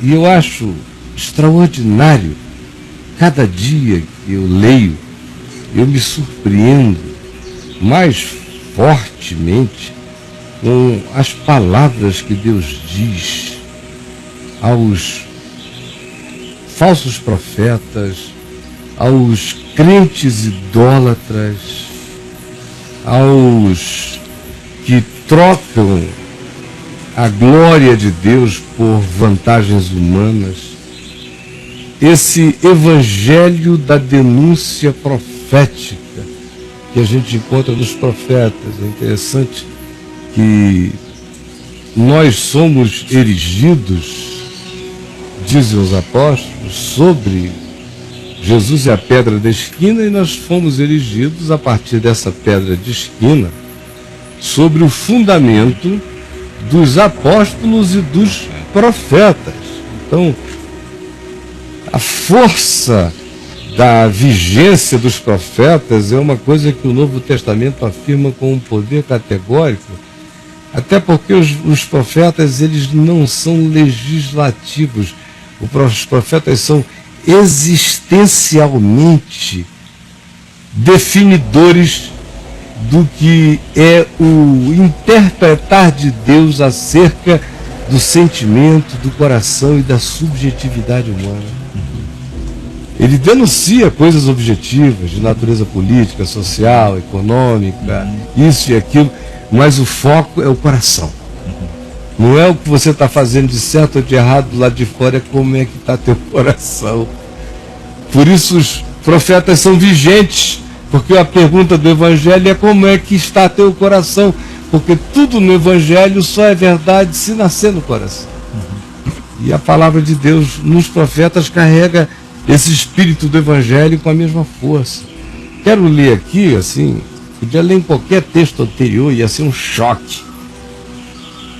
E eu acho extraordinário, cada dia que eu leio, eu me surpreendo mais fortemente com as palavras que Deus diz aos falsos profetas, aos crentes idólatras, aos que trocam a glória de Deus por vantagens humanas. Esse evangelho da denúncia profética que a gente encontra nos profetas. É interessante que nós somos erigidos, dizem os apóstolos, sobre Jesus é a pedra da esquina, e nós fomos erigidos a partir dessa pedra de esquina sobre o fundamento dos apóstolos e dos profetas. Então, a força da vigência dos profetas é uma coisa que o Novo Testamento afirma com um poder categórico, até porque os profetas, eles não são legislativos. Os profetas são existencialmente definidores do que é o interpretar de Deus acerca do sentimento, do coração e da subjetividade humana. Ele denuncia coisas objetivas de natureza política, social, econômica, isso e aquilo, mas o foco é o coração. Não é o que você está fazendo de certo ou de errado do lado de fora, é como é que está teu coração. Por isso os profetas são vigentes, porque a pergunta do Evangelho é como é que está teu coração, porque tudo no Evangelho só é verdade se nascer no coração. E a palavra de Deus nos profetas carrega esse espírito do Evangelho com a mesma força. Quero ler aqui, assim, podia ler em qualquer texto anterior, ia ser um choque.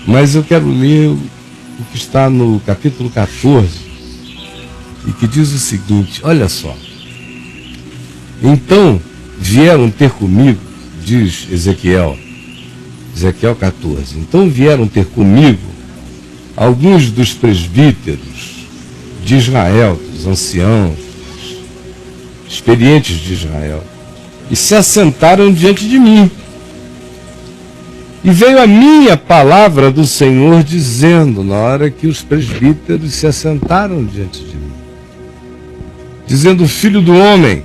Mas eu quero ler o que está no capítulo 14, e que diz o seguinte, olha só. Então vieram ter comigo, diz Ezequiel 14, então vieram ter comigo alguns dos presbíteros de Israel, dos anciãos, experientes de Israel, e se assentaram diante de mim. E veio a minha palavra do Senhor dizendo, na hora que os presbíteros se assentaram diante de mim, dizendo, filho do homem,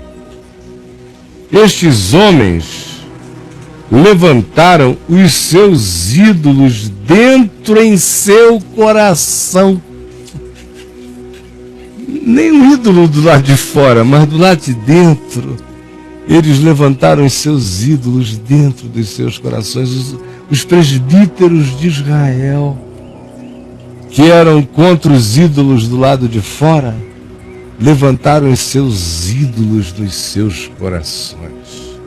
estes homens levantaram os seus ídolos dentro em seu coração. Nem um ídolo do lado de fora, mas do lado de dentro. Eles levantaram os seus ídolos dentro dos seus corações. Os presbíteros de Israel, que eram contra os ídolos do lado de fora, levantaram os seus ídolos nos seus corações.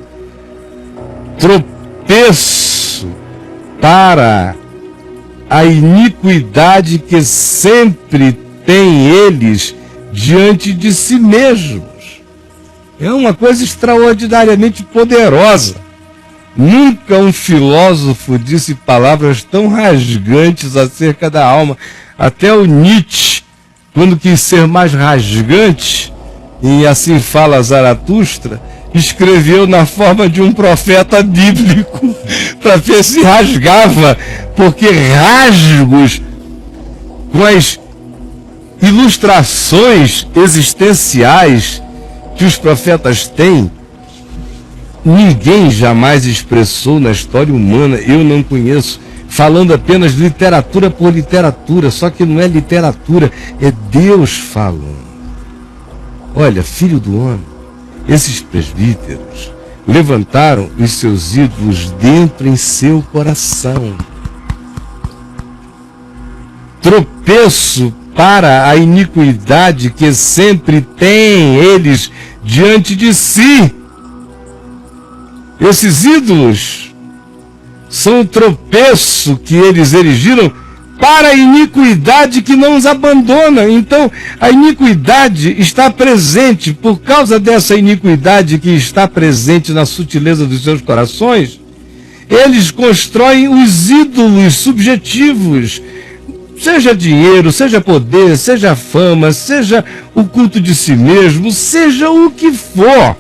Tropeço para a iniquidade que sempre têm eles diante de si mesmos. É uma coisa extraordinariamente poderosa. Nunca um filósofo disse palavras tão rasgantes acerca da alma. Até o Nietzsche, quando quis ser mais rasgante, e assim fala Zaratustra, escreveu na forma de um profeta bíblico, para ver se rasgava, porque rasgos com as ilustrações existenciais que os profetas têm, ninguém jamais expressou na história humana, eu não conheço, falando apenas literatura por literatura, só que não é literatura, é Deus falando. Olha, filho do homem, esses presbíteros levantaram os seus ídolos dentro em seu coração. Tropeço para a iniquidade que sempre têm eles diante de si. Esses ídolos são o tropeço que eles erigiram para a iniquidade que não os abandona. Então, a iniquidade está presente. Por causa dessa iniquidade que está presente na sutileza dos seus corações, eles constroem os ídolos subjetivos. Seja dinheiro, seja poder, seja fama, seja o culto de si mesmo, seja o que for.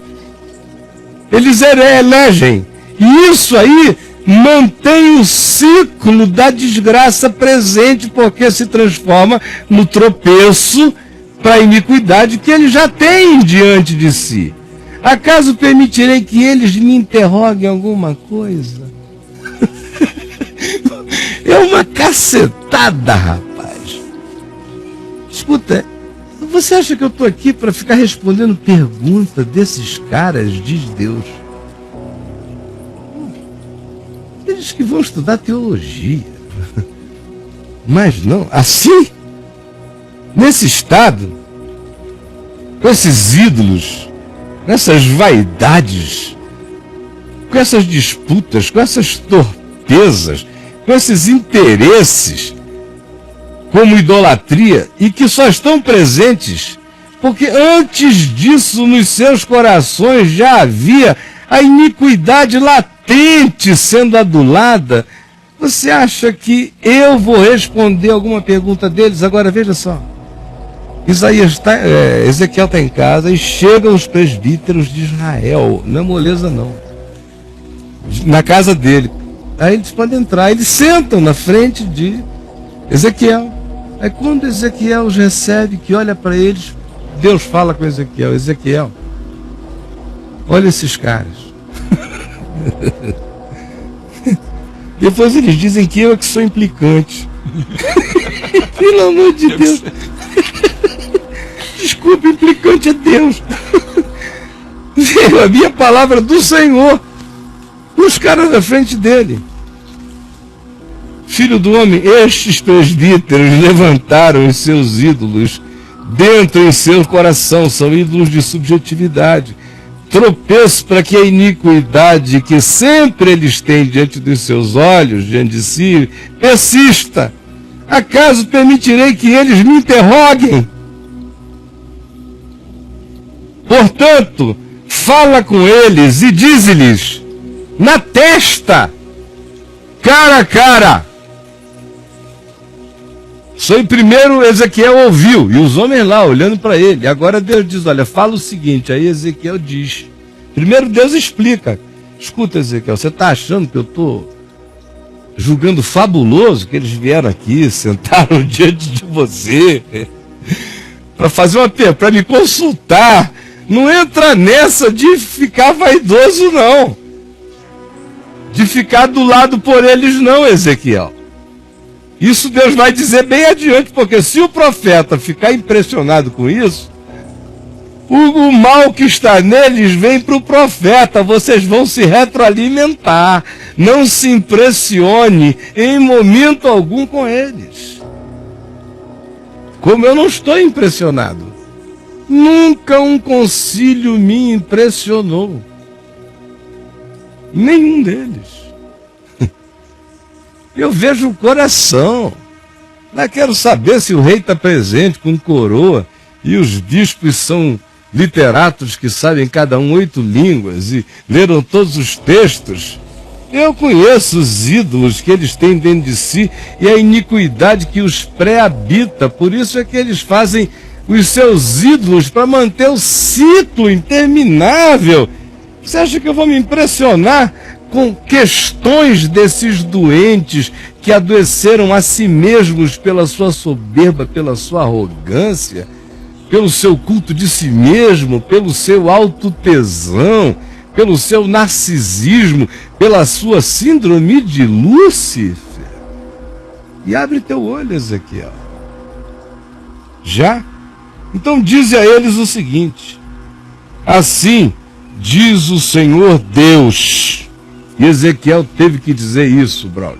Eles elegem. E isso aí mantém o ciclo da desgraça presente, porque se transforma no tropeço para a iniquidade que eles já têm diante de si. Acaso permitirei que eles me interroguem alguma coisa? É uma cacetada, rapaz. Escuta, você acha que eu estou aqui para ficar respondendo pergunta desses caras, diz Deus? Eles que vão estudar teologia. Mas não, assim, nesse estado, com esses ídolos, com essas vaidades, com essas disputas, com essas torpezas, com esses interesses, como idolatria, e que só estão presentes porque antes disso nos seus corações já havia a iniquidade latente sendo adulada. Você acha que eu vou responder alguma pergunta deles? Agora veja só, Ezequiel está em casa e chegam os presbíteros de Israel, não é moleza não, na casa dele. Aí eles podem entrar, eles sentam na frente de Ezequiel. Aí quando Ezequiel os recebe, que olha para eles, Deus fala com Ezequiel: Ezequiel, olha esses caras. Depois eles dizem que eu é que sou implicante. Pelo amor de Deus. Desculpa, implicante é Deus. Veio a minha palavra do Senhor. Os caras na frente dele. Filho do homem, estes presbíteros levantaram os seus ídolos dentro em seu coração, são ídolos de subjetividade, tropeço para que a iniquidade que sempre eles têm diante dos seus olhos, diante de si, persista. Acaso permitirei que eles me interroguem? Portanto, fala com eles e dize-lhes na testa, cara a cara. Só em primeiro Ezequiel ouviu, e os homens lá olhando para ele. Agora Deus diz: olha, fala o seguinte. Aí Ezequiel diz. Primeiro Deus explica: escuta, Ezequiel, você está achando que eu estou julgando fabuloso que eles vieram aqui, sentaram diante de você para fazer para me consultar? Não entra nessa de ficar vaidoso, não. De ficar do lado por eles, não, Ezequiel. Isso Deus vai dizer bem adiante, porque se o profeta ficar impressionado com isso, o mal que está neles vem para o profeta. Vocês vão se retroalimentar. Não se impressione em momento algum com eles. Como eu não estou impressionado. Nunca um concílio me impressionou. Nenhum deles. Eu vejo o coração. Eu quero saber se o rei está presente com coroa e os bispos são literatos que sabem cada um 8 línguas e leram todos os textos. Eu conheço os ídolos que eles têm dentro de si e a iniquidade que os pré-habita. Por isso é que eles fazem os seus ídolos para manter o ciclo interminável. Você acha que eu vou me impressionar com questões desses doentes que adoeceram a si mesmos pela sua soberba, pela sua arrogância, pelo seu culto de si mesmo, pelo seu autotesão, pelo seu narcisismo, pela sua síndrome de Lúcifer? E abre teu olho, Ezequiel. Já? Então dize a eles o seguinte: assim diz o Senhor Deus. E Ezequiel teve que dizer isso, Braulio,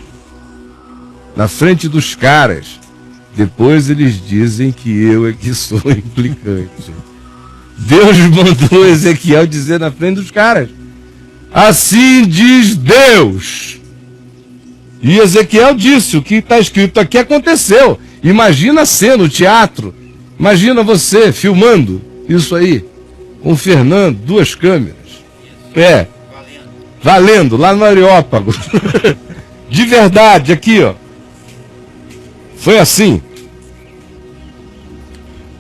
na frente dos caras. Depois eles dizem que eu é que sou implicante. Deus mandou Ezequiel dizer na frente dos caras: assim diz Deus. E Ezequiel disse: o que está escrito aqui aconteceu. Imagina a cena, o teatro. Imagina você filmando isso aí, com o Fernando, 2 câmeras. Valendo, lá no Areópago. De verdade, aqui, ó. Foi assim.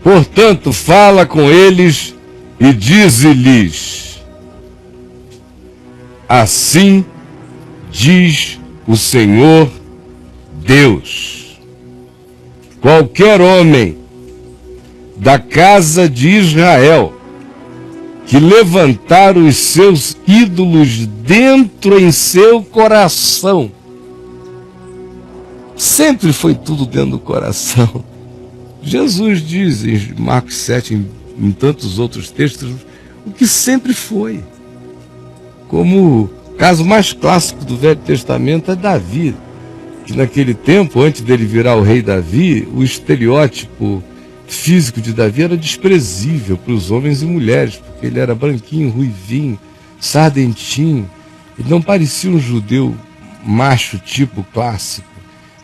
Portanto, fala com eles e dize-lhes: assim diz o Senhor Deus: qualquer homem da casa de Israel que levantar os seus ídolos dentro em seu coração, sempre foi tudo dentro do coração. Jesus diz em Marcos 7, em tantos outros textos, o que sempre foi. Como o caso mais clássico do Velho Testamento é Davi, que naquele tempo, antes dele virar o rei Davi, o estereótipo físico de Davi era desprezível para os homens e mulheres, porque ele era branquinho, ruivinho, sardentinho, ele não parecia um judeu macho tipo clássico.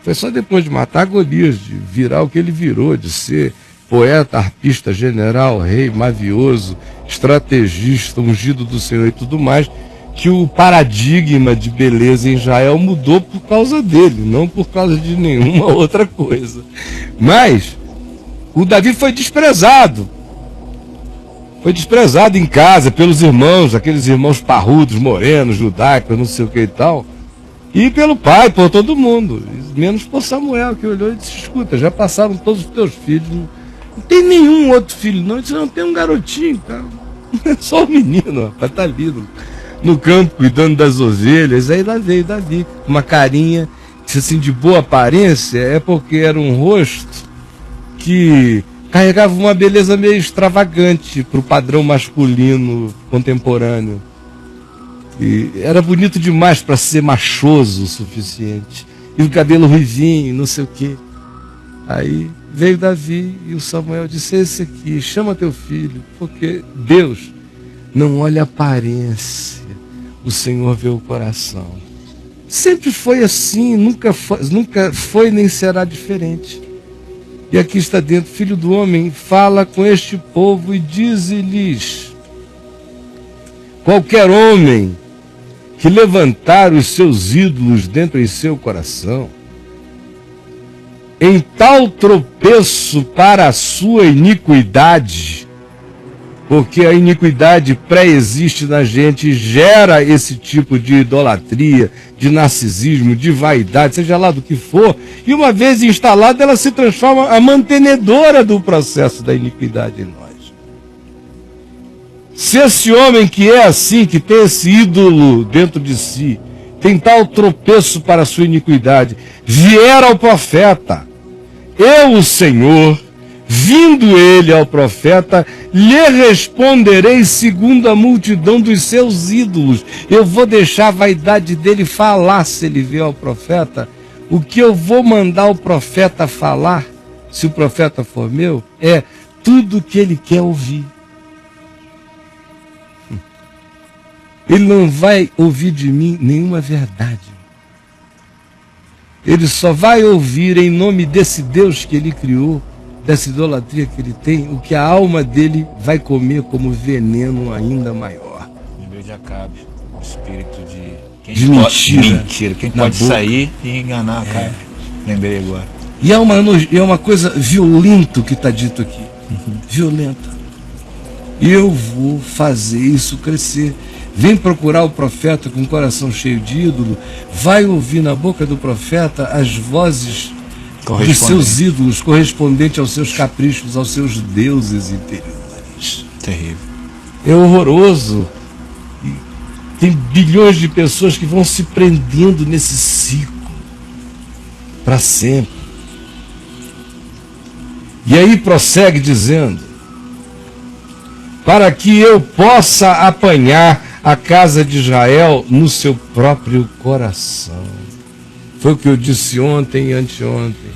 Foi só depois de matar Golias, de virar o que ele virou, de ser poeta, arpista, general, rei, mavioso, estrategista, ungido do Senhor e tudo mais, que o paradigma de beleza em Israel mudou por causa dele, não por causa de nenhuma outra coisa. Mas o Davi foi desprezado. Foi desprezado em casa pelos irmãos, aqueles irmãos parrudos, morenos, judaicos, não sei o que e tal. E pelo pai, por todo mundo. Menos por Samuel, que olhou e disse: escuta, já passaram todos os teus filhos. Não tem nenhum outro filho, não. Ele disse: não, tem um garotinho, cara. Só um menino, rapaz, tá ali no campo, cuidando das ovelhas. Aí lá veio Davi, uma carinha, disse assim, de boa aparência, é porque era um rosto que carregava uma beleza meio extravagante para o padrão masculino contemporâneo. E era bonito demais para ser machoso o suficiente. E o cabelo ruivinho, não sei o quê. Aí veio Davi e o Samuel disse: esse aqui, chama teu filho, porque Deus não olha a aparência, o Senhor vê o coração. Sempre foi assim, nunca foi nem será diferente. E aqui está dentro: filho do homem, fala com este povo e dize-lhes: qualquer homem que levantar os seus ídolos dentro em seu coração, em tal tropeço para a sua iniquidade, porque a iniquidade pré-existe na gente e gera esse tipo de idolatria, de narcisismo, de vaidade, seja lá do que for, e uma vez instalada ela se transforma a mantenedora do processo da iniquidade em nós. Se esse homem que é assim, que tem esse ídolo dentro de si, tem tal tropeço para a sua iniquidade, vier ao profeta, eu, o Senhor, vindo ele ao profeta, lhe responderei segundo a multidão dos seus ídolos. Eu vou deixar a vaidade dele falar se ele vier ao profeta. O que eu vou mandar o profeta falar, se o profeta for meu, é tudo o que ele quer ouvir. Ele não vai ouvir de mim nenhuma verdade. Ele só vai ouvir em nome desse Deus que ele criou, dessa idolatria que ele tem, o que a alma dele vai comer como veneno ainda maior. Lembrei de Acabe, o espírito de mentira. Quem pode boca sair e enganar Acabe. Lembrei agora. E é uma coisa violenta que está dito aqui. Violenta. E eu vou fazer isso crescer. Vem procurar o profeta com o coração cheio de ídolo, vai ouvir na boca do profeta as vozes dos seus ídolos, correspondentes aos seus caprichos, aos seus deuses interiores. Terrível. É horroroso. E tem bilhões de pessoas que vão se prendendo nesse ciclo para sempre. E aí prossegue dizendo: para que eu possa apanhar a casa de Israel no seu próprio coração. Foi o que eu disse ontem e anteontem.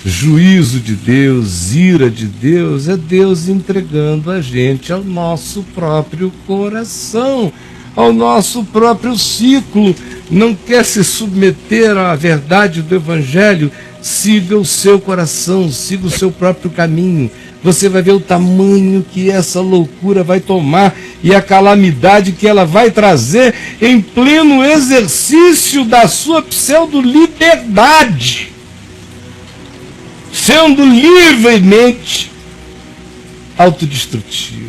Juízo de Deus, ira de Deus, é Deus entregando a gente ao nosso próprio coração, ao nosso próprio ciclo. Não quer se submeter à verdade do Evangelho? Siga o seu coração, siga o seu próprio caminho. Você vai ver o tamanho que essa loucura vai tomar e a calamidade que ela vai trazer em pleno exercício da sua pseudo-liberdade. sendo livremente autodestrutivo,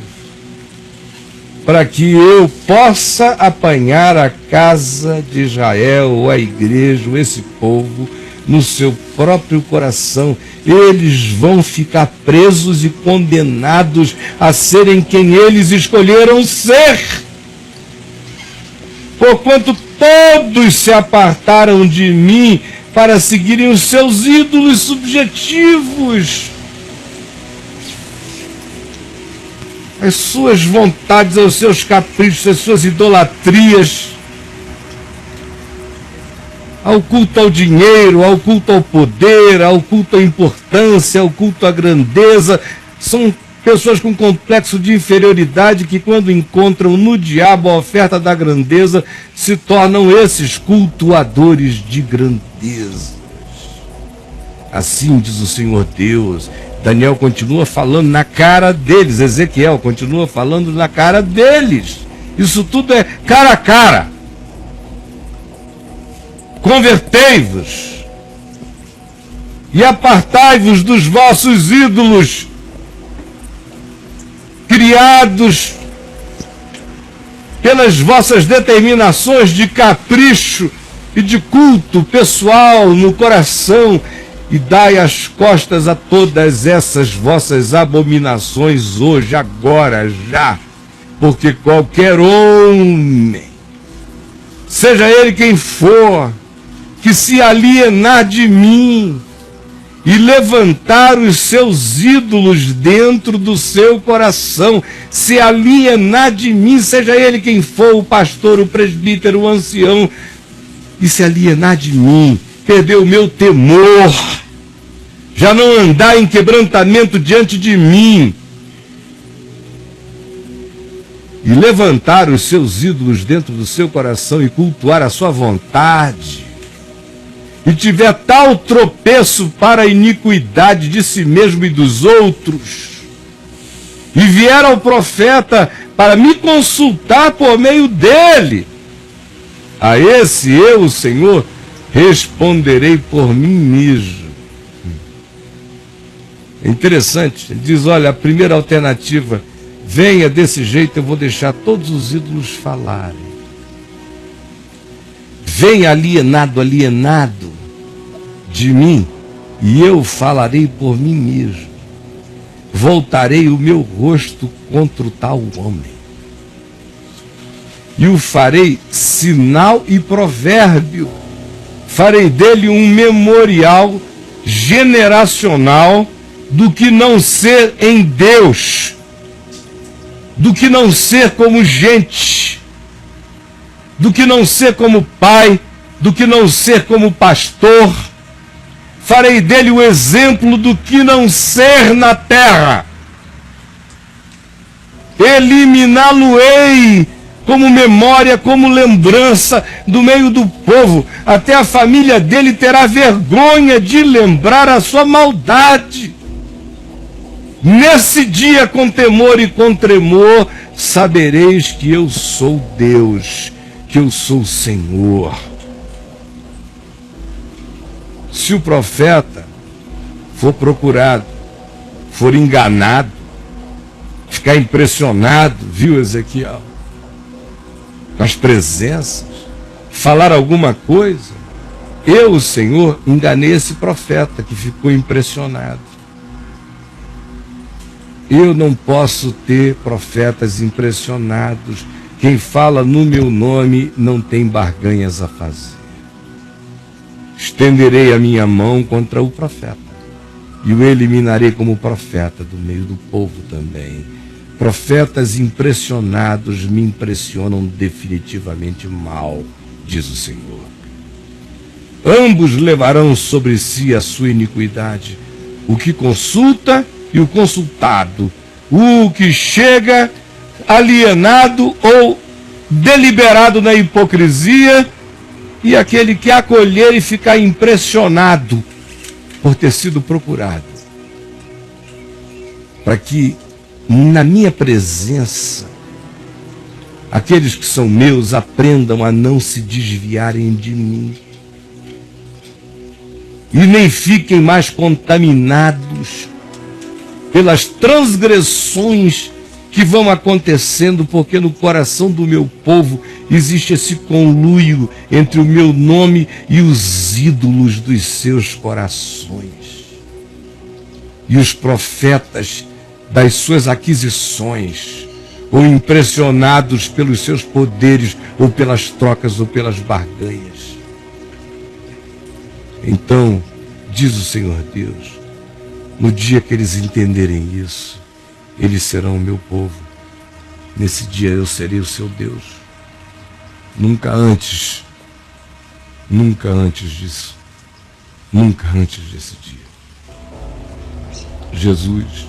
para que eu possa apanhar a casa de Israel, ou a igreja, ou esse povo, no seu próprio coração. Eles vão ficar presos e condenados a serem quem eles escolheram ser. Porquanto todos se apartaram de mim para seguirem os seus ídolos subjetivos, as suas vontades, os seus caprichos, as suas idolatrias, ao culto ao dinheiro, ao culto ao poder, ao culto à importância, ao culto à grandeza. São pessoas com complexo de inferioridade que, quando encontram no diabo a oferta da grandeza, se tornam esses cultuadores de grandezas. Assim diz o Senhor Deus. Daniel continua falando na cara deles, Ezequiel continua falando na cara deles. Isso tudo é cara a cara. Convertei-vos e apartai-vos dos vossos ídolos, criados pelas vossas determinações de capricho e de culto pessoal no coração, e dai as costas a todas essas vossas abominações hoje, agora, já, porque qualquer homem, seja ele quem for, que se alienar de mim e levantar os seus ídolos dentro do seu coração, se alienar de mim, seja ele quem for, o pastor, o presbítero, o ancião, e se alienar de mim, perder o meu temor, já não andar em quebrantamento diante de mim, e levantar os seus ídolos dentro do seu coração e cultuar a sua vontade, e tiver tal tropeço para a iniquidade de si mesmo e dos outros, e vier ao profeta para me consultar por meio dele, a esse eu, o Senhor, responderei por mim mesmo. É interessante, ele diz, olha, a primeira alternativa, venha desse jeito, eu vou deixar todos os ídolos falarem. Venha alienado de mim, e eu falarei por mim mesmo. Voltarei o meu rosto contra o tal homem, e o farei sinal e provérbio. Farei dele um memorial generacional do que não ser em Deus, do que não ser como gente, do que não ser como pai, do que não ser como pastor. Farei dele o exemplo do que não ser na terra. Eliminá-lo-ei como memória, como lembrança do meio do povo. Até a família dele terá vergonha de lembrar a sua maldade. Nesse dia, com temor e com tremor, sabereis que eu sou Deus, que eu sou o Senhor. Se o profeta for procurado, for enganado, ficar impressionado, viu, Ezequiel, com as presenças, falar alguma coisa, eu, o Senhor, enganei esse profeta que ficou impressionado. Eu não posso ter profetas impressionados. Quem fala no meu nome não tem barganhas a fazer. Estenderei a minha mão contra o profeta e o eliminarei como profeta do meio do povo também. Profetas impressionados me impressionam definitivamente mal, diz o Senhor. Ambos levarão sobre si a sua iniquidade, o que consulta e o consultado, o que chega alienado ou deliberado na hipocrisia, e aquele que acolher e ficar impressionado por ter sido procurado, para que na minha presença aqueles que são meus aprendam a não se desviarem de mim e nem fiquem mais contaminados pelas transgressões que vão acontecendo, porque no coração do meu povo existe esse conluio entre o meu nome e os ídolos dos seus corações. E os profetas das suas aquisições, ou impressionados pelos seus poderes, ou pelas trocas, ou pelas barganhas. Então, diz o Senhor Deus, no dia que eles entenderem isso, eles serão o meu povo. Nesse dia eu serei o seu Deus. Nunca antes disso. Nunca antes desse dia. Jesus,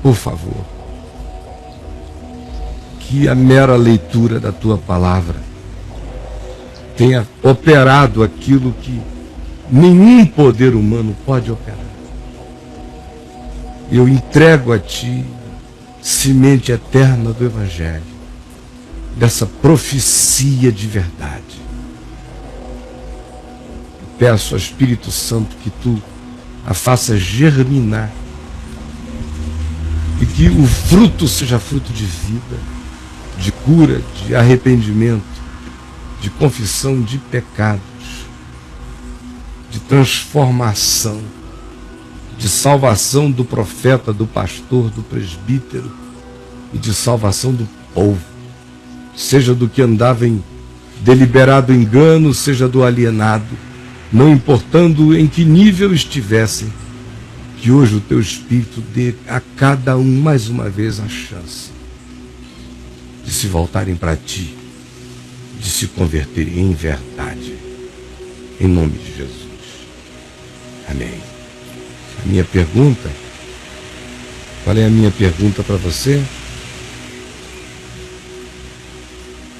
por favor, que a mera leitura da tua palavra tenha operado aquilo que nenhum poder humano pode operar. Eu entrego a ti semente eterna do Evangelho, dessa profecia de verdade. Peço ao Espírito Santo que tu a faça germinar e que o fruto seja fruto de vida, de cura, de arrependimento, de confissão de pecados, de transformação, de salvação do profeta, do pastor, do presbítero e de salvação do povo, seja do que andava em deliberado engano, seja do alienado, não importando em que nível estivessem, que hoje o teu Espírito dê a cada um mais uma vez a chance de se voltarem para ti, de se converterem em verdade, em nome de Jesus. Amém. A minha pergunta, qual é a minha pergunta para você?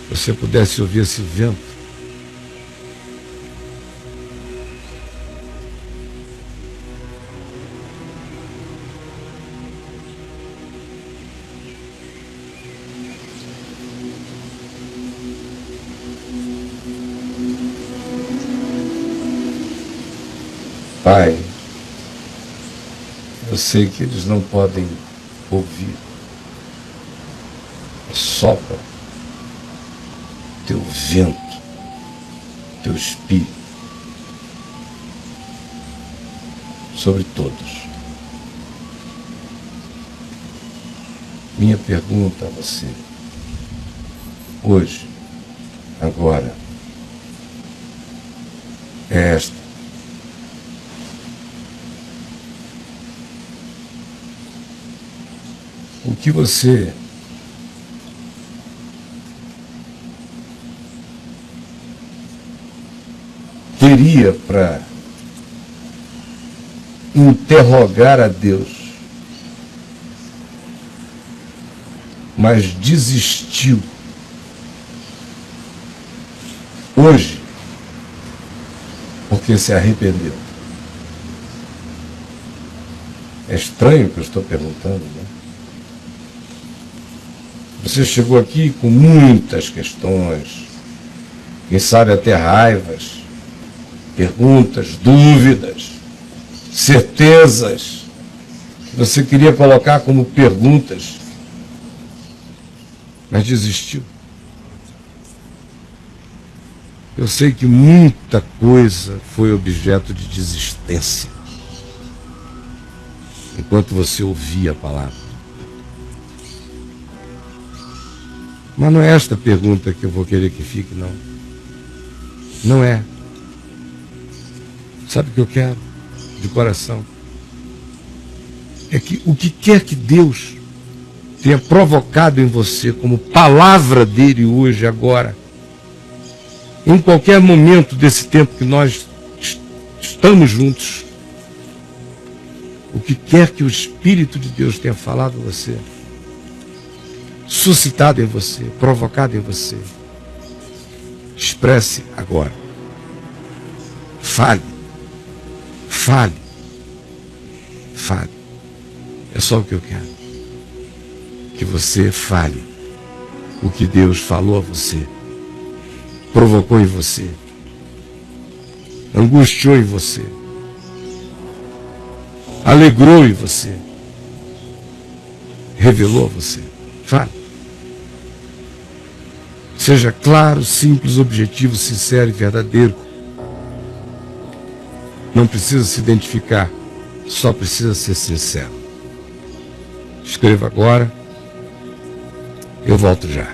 Se você pudesse ouvir esse vento, Pai, eu sei que eles não podem ouvir. Sopra teu vento, teu Espírito sobre todos. Minha pergunta a você, hoje, agora, é esta. O que você teria para interrogar a Deus, mas desistiu hoje porque se arrependeu? É estranho o que eu estou perguntando, né? Você chegou aqui com muitas questões, quem sabe até raivas, perguntas, dúvidas, certezas que você queria colocar como perguntas, mas desistiu. Eu sei que muita coisa foi objeto de desistência enquanto você ouvia a palavra. Mas não é esta pergunta que eu vou querer que fique, não. Não é. Sabe o que eu quero? De coração. É que o que quer que Deus tenha provocado em você como palavra dele hoje, agora, em qualquer momento desse tempo que nós estamos juntos, o que quer que o Espírito de Deus tenha falado a você, suscitado em você, provocado em você, expresse agora. Fale. Fale. Fale. É só o que eu quero. Que você fale o que Deus falou a você, provocou em você, angustiou em você, alegrou em você, revelou a você. Fale. Seja claro, simples, objetivo, sincero e verdadeiro. Não precisa se identificar, só precisa ser sincero. Escreva agora. Eu volto já.